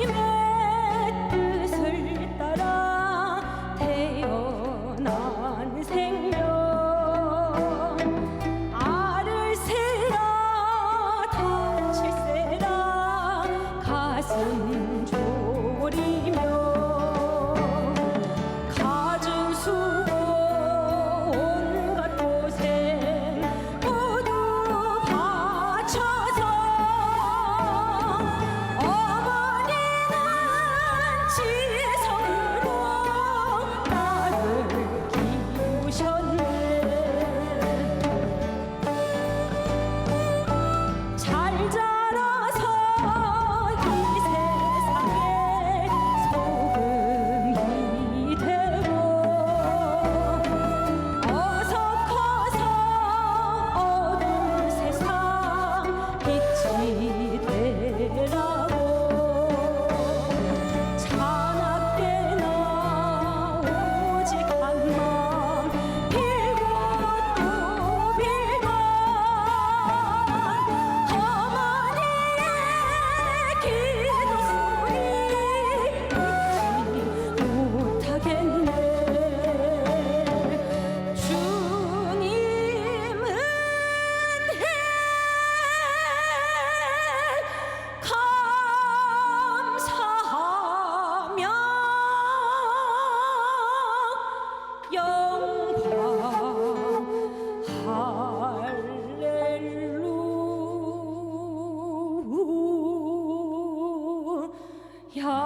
하나님의 뜻을 따라 태어난 생명 알을 세라 다칠세라 가슴 졸이며 가진 수고 온갖 고생 야